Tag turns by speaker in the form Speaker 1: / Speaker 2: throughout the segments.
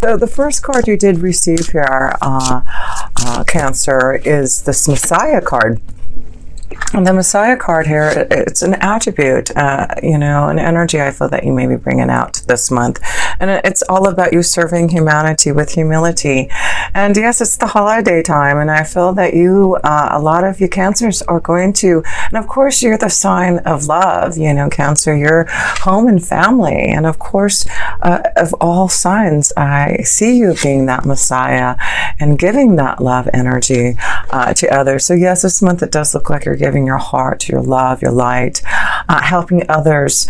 Speaker 1: So the first card you did receive here, Cancer, is this Messiah card. And the Messiah card here, it's an attribute, an energy I feel that you may be bringing out this month. And it's all about you serving humanity with humility. And yes, it's the holiday time, and I feel that you, a lot of you Cancers are going to, and of course you're the sign of love, Cancer, you're home and family. And of course, of all signs, I see you being that Messiah and giving that love energy to others. So yes, this month it does look like you're giving your heart, your love, your light, helping others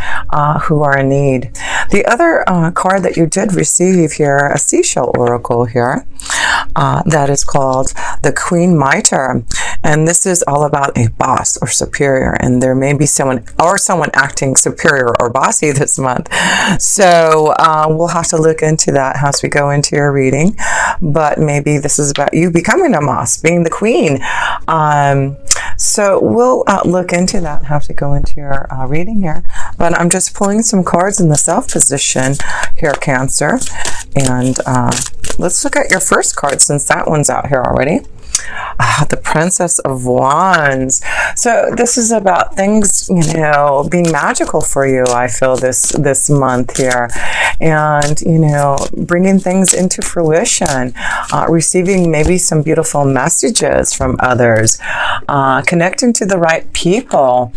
Speaker 1: who are in need. The other card that you did receive here, a seashell oracle here, that is called the Queen Mitre. And this is all about a boss or superior. And there may be someone acting superior or bossy this month. So we'll have to look into that as we go into your reading. But maybe this is about you becoming a boss, being the queen. So we'll look into that, have to go into your reading here. But I'm just pulling some cards in the self position here, Cancer. And let's look at your first card, since that one's out here already. The Princess of Wands. So this is about things, being magical for you, I feel, this month here. And, bringing things into fruition, receiving maybe some beautiful messages from others, connecting to the right people.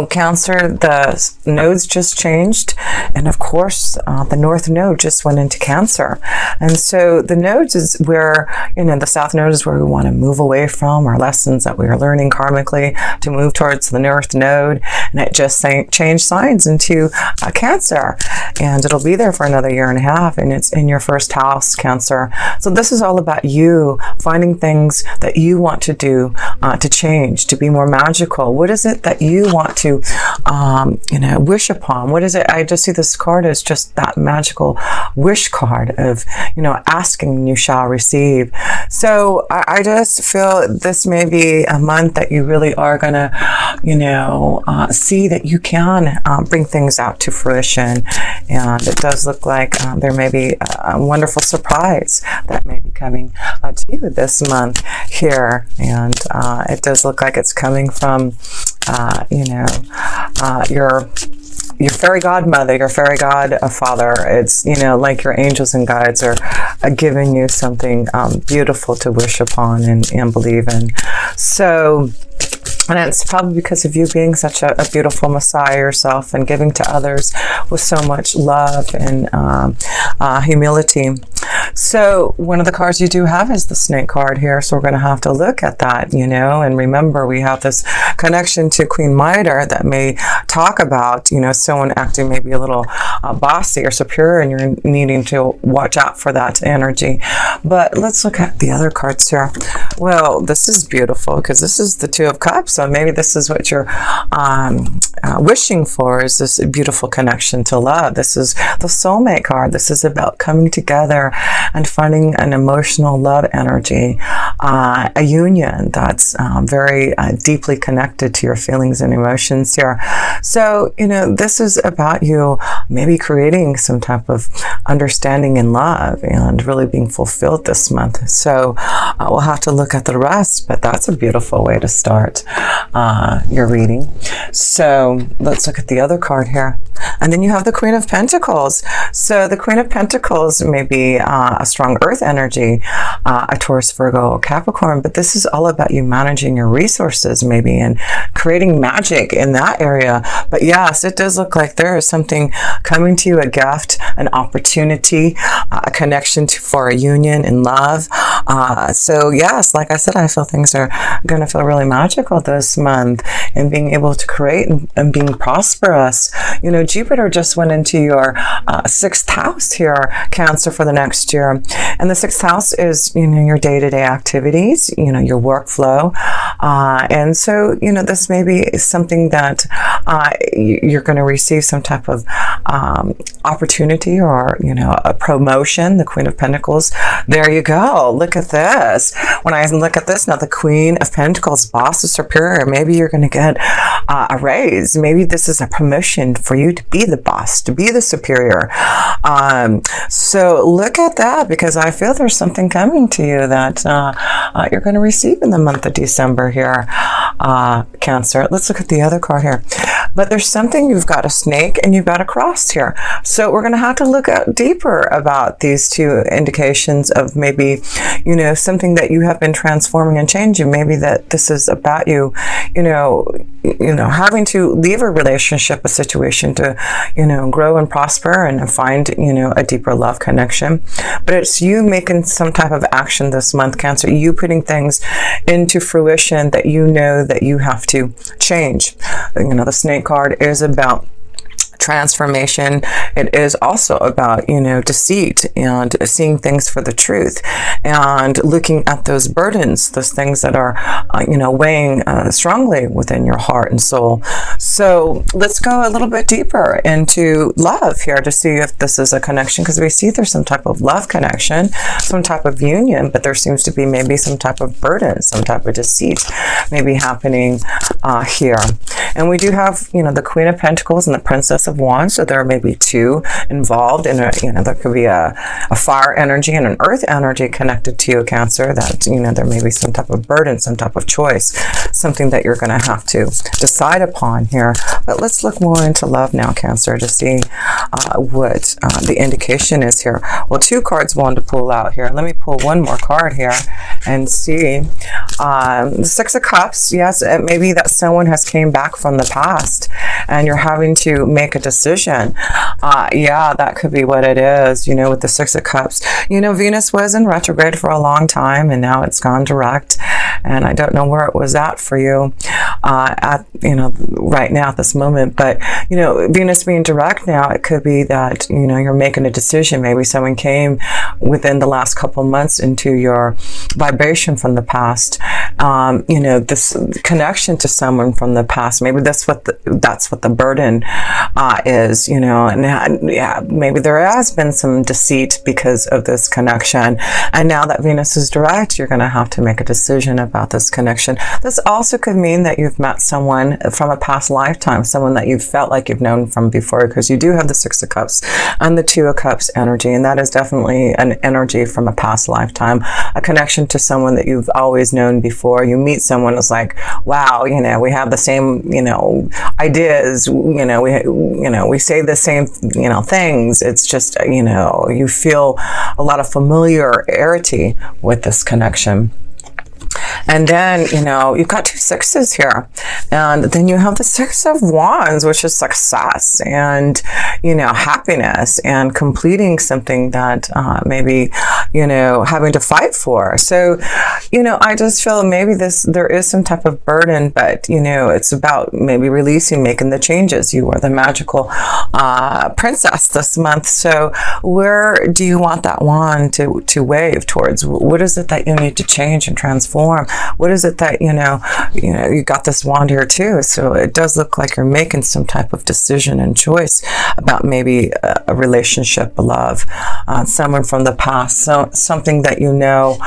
Speaker 1: Cancer, the nodes just changed, and of course the North Node just went into Cancer. And so the nodes is where, the South Node is where we want to move away from our lessons that we are learning karmically to move towards the North Node, and it just changed signs into Cancer, and it'll be there for another 1.5 years, and it's in your first house, Cancer. So this is all about you finding things that you want to do to change, to be more magical. What is it that you want to wish upon? What is it? I just see this card as just that magical wish card of asking and you shall receive. So I just feel this may be a month that you really are gonna see that you can bring things out to fruition. And it does look like there may be a wonderful surprise that may be coming to you this month here. And it does look like it's coming from your fairy godmother, your fairy godfather. It's, like your angels and guides are giving you something beautiful to wish upon and believe in. So, and it's probably because of you being such a beautiful Messiah yourself and giving to others with so much love and humility. So one of the cards you do have is the Snake card here. So we're going to have to look at that, and remember we have this connection to Queen Mitre that may talk about, someone acting maybe a little bossy or superior, and you're needing to watch out for that energy. But let's look at the other cards here. Well, this is beautiful because this is the Two of Cups. So maybe this is what you're wishing for, is this beautiful connection to love. This is the Soulmate card. This is about coming together and finding an emotional love energy, a union that's very deeply connected to your feelings and emotions here. So, this is about you maybe creating some type of understanding and love and really being fulfilled this month. So we'll have to look at the rest, but that's a beautiful way to start your reading. So let's look at the other card here. And then you have the Queen of Pentacles. So the Queen of Pentacles may be a strong earth energy, a Taurus, Virgo, or Capricorn, but this is all about you managing your resources maybe and creating magic in that area. But yes, it does look like there is something coming to you, a gift, an opportunity, a connection for a union in love. So yes, like I said, I feel things are going to feel really magical this month, and being able to create and being prosperous. Jupiter just went into your 6th house here, Cancer, for the next year. And the 6th house is, your day-to-day activities, your workflow. And so, this may be something that you're going to receive some type of opportunity or, a promotion. The Queen of Pentacles. There you go. Look at this. When I look at this now, the Queen of Pentacles, boss or superior, maybe you're going to get a raise. Maybe this is a permission for you to be the boss, to be the superior. So look at that, because I feel there's something coming to you that you're going to receive in the month of December here, Cancer. Let's look at the other card here. But there's something, you've got a snake and you've got a cross here. So we're going to have to look out deeper about these two indications of maybe, you know, something that you have been transforming and changing. Maybe that this is about you, you know, having to leave a relationship, a situation to, you know, grow and prosper and find, you know, a deeper love connection. But it's you making some type of action this month, Cancer, you putting things into fruition that you know that you have to change. You know, the snake card is about transformation. It is also about, you know, deceit and seeing things for the truth and looking at those burdens, those things that are, you know, weighing strongly within your heart and soul. So let's go a little bit deeper into love here to see if this is a connection, because we see there's some type of love connection, some type of union, but there seems to be maybe some type of burden, some type of deceit maybe happening here. And we do have, you know, the Queen of Pentacles and the Princess of Wands, so there may be two involved in a, you know, there could be a fire energy and an earth energy connected to you, Cancer, that, you know, there may be some type of burden, some type of choice, something that you're going to have to decide upon here. But let's look more into love now, Cancer, to see what the indication is here. Well, two cards wanted to pull out here. Let me pull one more card here and see. The Six of Cups. Yes, it may be that someone has came back from the past and you're having to make a decision. Yeah, that could be what it is, you know, with the Six of Cups. You know, Venus was in retrograde for a long time and now it's gone direct. And I don't know where it was at for you at, you know, right now at this moment. But, you know, Venus being direct now, it could be that, you know, you're making a decision. Maybe someone came within the last couple months into your vibration from the past. You know, this connection to someone from the past, maybe that's what the burden is, you know, and yeah, maybe there has been some deceit because of this connection. And now that Venus is direct, you're going to have to make a decision about this connection. This also could mean that you've met someone from a past lifetime, someone that you've felt like you've known from before, because you do have the Six of Cups and the Two of Cups energy, and that is definitely an energy from a past lifetime, a connection to someone that you've always known before. You meet someone who's like, wow, you know, we have the same, you know, ideas, you know, we say the same, you know, things. It's just, you know, you feel a lot of familiarity with this connection. And then, you know, you've got two sixes here. And then you have the Six of Wands, which is success and, you know, happiness and completing something that maybe, you know, having to fight for. So, you know, I just feel maybe there is some type of burden, but, you know, it's about maybe releasing, making the changes. You are the magical princess this month. So where do you want that wand to wave towards? What is it that you need to change and transform? What is it that, you know, you got this wand here too. So it does look like you're making some type of decision and choice about maybe a relationship, a love, someone from the past, so something that, you know,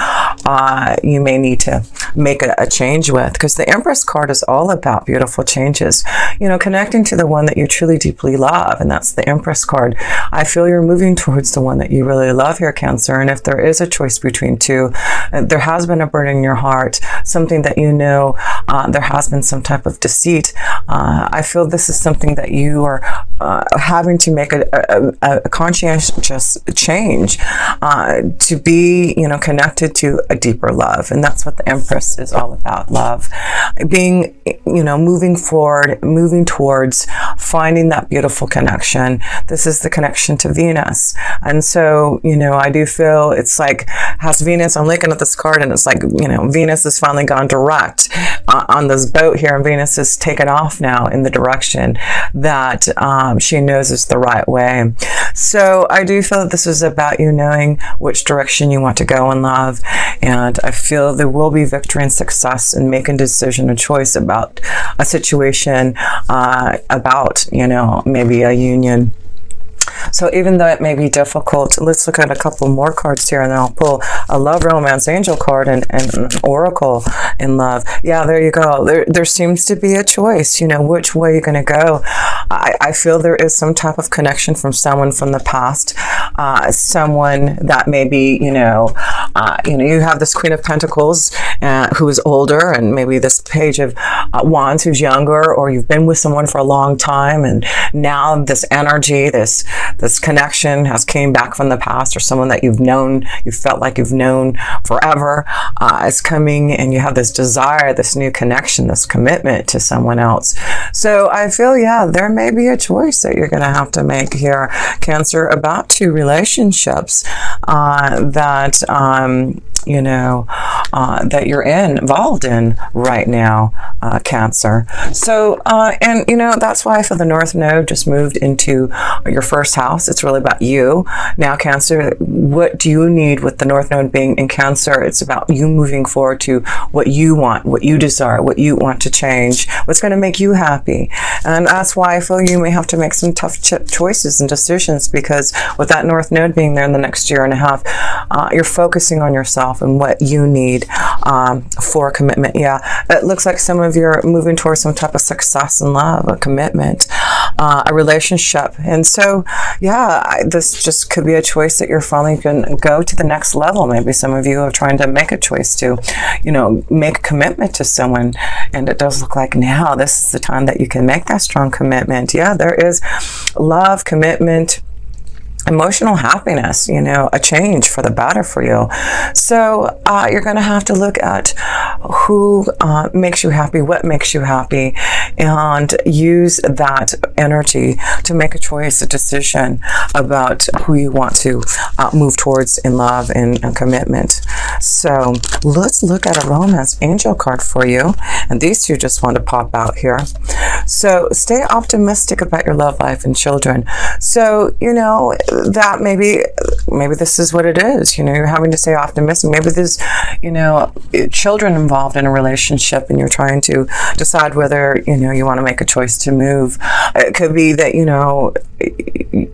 Speaker 1: you may need to make a change with, because the Empress card is all about beautiful changes, you know, connecting to the one that you truly deeply love. And that's the Empress card. I feel you're moving towards the one that you really love here, Cancer. And if there is a choice between two, there has been a burden in your heart, something that, you know, there has been some type of deceit. I feel this is something that you are having to make a conscientious change to be, you know, connected to a deeper love. And that's what the Empress is all about, love. Being, you know, moving forward, moving towards finding that beautiful connection. This is the connection to Venus. And so, you know, I do feel it's like, has Venus, I'm looking at this card and it's like, you know, Venus has finally gone direct on this boat here, and Venus has taken off now in the direction that she knows is the right way. So I do feel that this is about you knowing which direction you want to go in love, and I feel there will be victory and success in making a decision, a choice about a situation, about, you know, maybe a union. So even though it may be difficult, let's look at a couple more cards here, and then I'll pull a love romance angel card and an oracle in love. Yeah, there you go. There seems to be a choice, you know, which way you're going to go. I feel there is some type of connection from someone from the past, someone that maybe, you have this Queen of Pentacles who is older, and maybe this Page of Wands who's younger, or you've been with someone for a long time, and now this energy, this connection has came back from the past, or someone that you've known, you felt like you've known forever, is coming, and you have this desire, this new connection, this commitment to someone else. So I feel, yeah, there may be a choice that you're going to have to make here, Cancer, about two relationships that you're involved in right now, Cancer. So, and that's why I feel the North Node just moved into your first house. It's really about you. Now, Cancer, what do you need with the North Node being in Cancer? It's about you moving forward to what you want, what you desire, what you want to change, what's going to make you happy. And that's why I feel you may have to make some tough choices and decisions, because with that North Node being there in the next year and a half, you're focusing on yourself and what you need for commitment. Yeah, it looks like some of you are moving towards some type of success in love, a commitment, a relationship. And so, yeah, this just could be a choice that you're finally going to go to the next level. Maybe some of you are trying to make a choice to, make a commitment to someone. And it does look like now this is the time that you can make that strong commitment. Yeah, there is love, commitment, emotional happiness, a change for the better for you. So you're going to have to look at who makes you happy, what makes you happy, and use that energy to make a choice, a decision about who you want to move towards in love and commitment. So let's look at a romance angel card for you. And these two just want to pop out here. So stay optimistic about your love life and children. So, that maybe this is what it is. You're having to stay optimistic. Maybe there's, children involved in a relationship, and you're trying to decide whether, you want to make a choice to move. It could be that,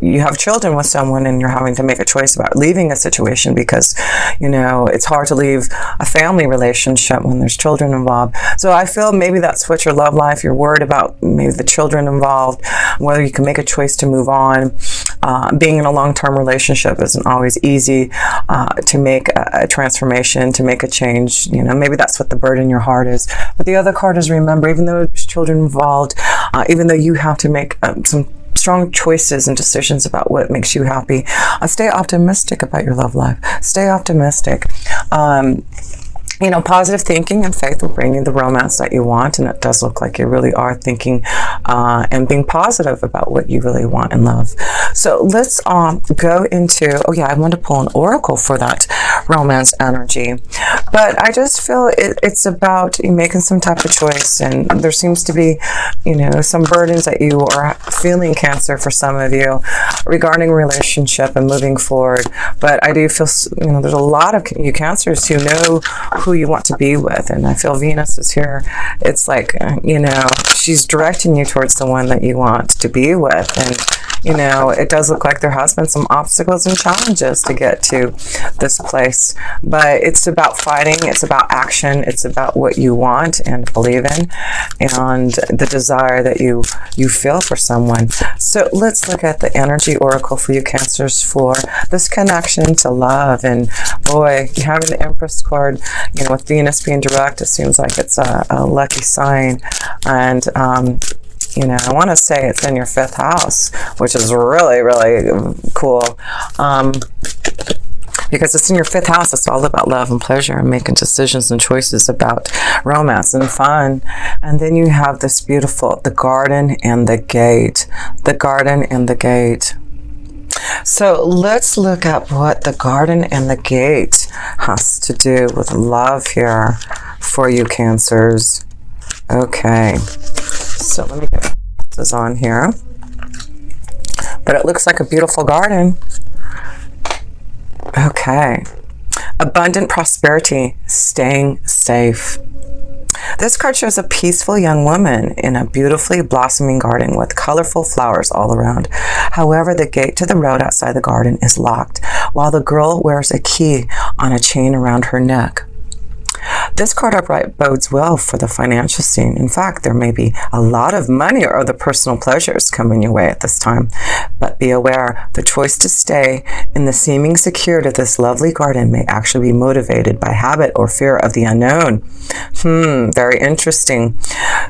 Speaker 1: you have children with someone and you're having to make a choice about leaving a situation because, it's hard to leave a family relationship when there's children involved. So I feel maybe that's what your love life, you're worried about maybe the children involved, whether you can make a choice to move on. Being in a long-term relationship isn't always easy to make a transformation, to make a change. Maybe that's what the burden in your heart is. But the other card is, remember, even though there's children involved, even though you have to make some strong choices and decisions about what makes you happy, stay optimistic about your love life. Stay optimistic. Positive thinking and faith will bring you the romance that you want, and it does look like you really are thinking and being positive about what you really want in love. So let's go into, I want to pull an oracle for that romance energy. But I just feel it's about you making some type of choice, and there seems to be, some burdens that you are feeling, Cancer, for some of you regarding relationship and moving forward. But I do feel, there's a lot of you Cancers who know who you want to be with, and I feel Venus is here. It's like, she's directing you towards the one that you want to be with, and it does look like there has been some obstacles and challenges to get to this place, but it's about fighting, it's about action, it's about what you want and believe in, and the desire that you feel for someone. So let's look at the energy oracle for you Cancers for this connection to love. And boy, you have an Empress card, with Venus being direct, it seems like it's a lucky sign. And I want to say it's in your 5th house, which is really, really cool. Because it's in your 5th house, it's all about love and pleasure and making decisions and choices about romance and fun. And then you have this beautiful, the garden and the gate. The garden and the gate. So let's look at what the garden and the gate has to do with love here for you Cancers. Okay, so let me get this on here. But it looks like a beautiful garden. Okay. Abundant prosperity, staying safe. This card shows a peaceful young woman in a beautifully blossoming garden with colorful flowers all around. However, the gate to the road outside the garden is locked, while the girl wears a key on a chain around her neck. This card upright bodes well for the financial scene. In fact, there may be a lot of money or other personal pleasures coming your way at this time. But be aware, the choice to stay in the seeming security of this lovely garden may actually be motivated by habit or fear of the unknown. Very interesting.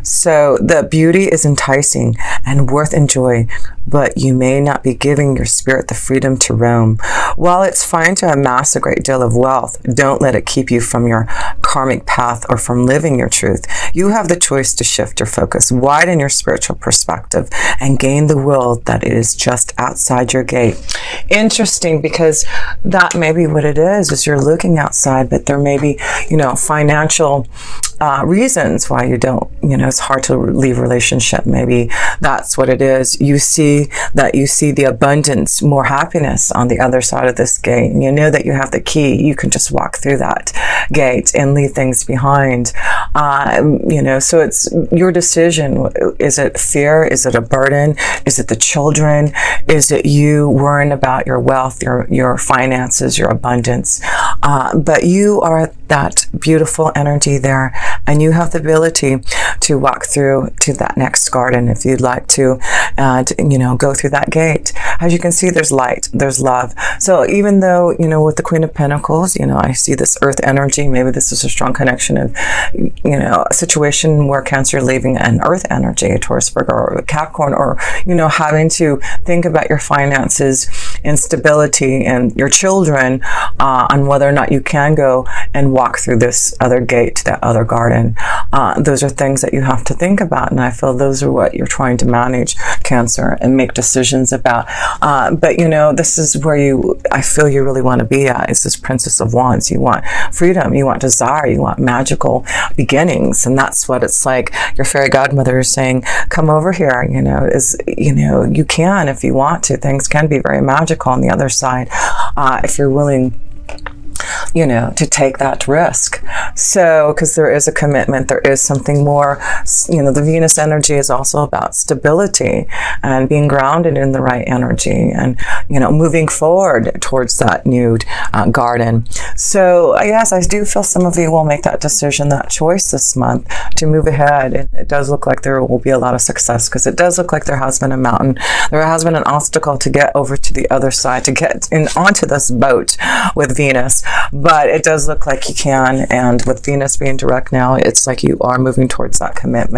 Speaker 1: So the beauty is enticing and worth enjoying, but you may not be giving your spirit the freedom to roam. While it's fine to amass a great deal of wealth, don't let it keep you from your karmic path or from living your truth. You have the choice to shift your focus, widen your spiritual perspective, and gain the world that is just outside your gate. Interesting, because that may be what it is you're looking outside, but there may be, financial reasons why you don't, it's hard to leave a relationship. Maybe that's what it is. You see the abundance, more happiness on the other side of this gate. And you know that you have the key. You can just walk through that gate and leave things behind. So it's your decision. Is it fear? Is it a burden? Is it the children? Is it you worrying about your wealth, your finances, your abundance? But you are that beautiful energy there, and you have the ability to walk through to that next garden if you'd like to, and go through that gate. As you can see, there's light, there's love. So even though with the Queen of Pentacles, I see this earth energy. Maybe this is a strong connection of a situation where Cancer leaving an earth energy, a Taurus, Virgo, or Capricorn, or having to think about your finances, instability, and your children, on whether or not you can go and walk through this other gate to that other garden. Those are things that you have to think about, and I feel those are what you're trying to manage, Cancer, and make decisions about. But this is where I feel you really want to be at, is this Princess of Wands. You want freedom, you want desire, you want magical beginnings, and that's what it's like. Your fairy godmother is saying, come over here. You can, if you want to. Things can be very magical on the other side, if you're willing to take that risk. So, because there is a commitment, there is something more. The Venus energy is also about stability and being grounded in the right energy, and moving forward towards that new garden. So yes, I do feel some of you will make that decision, that choice this month to move ahead, and it does look like there will be a lot of success, because it does look like there has been a mountain, there has been an obstacle to get over to the other side, to get onto this boat with Venus. But it does look like you can, and with Venus being direct now, it's like you are moving towards that commitment.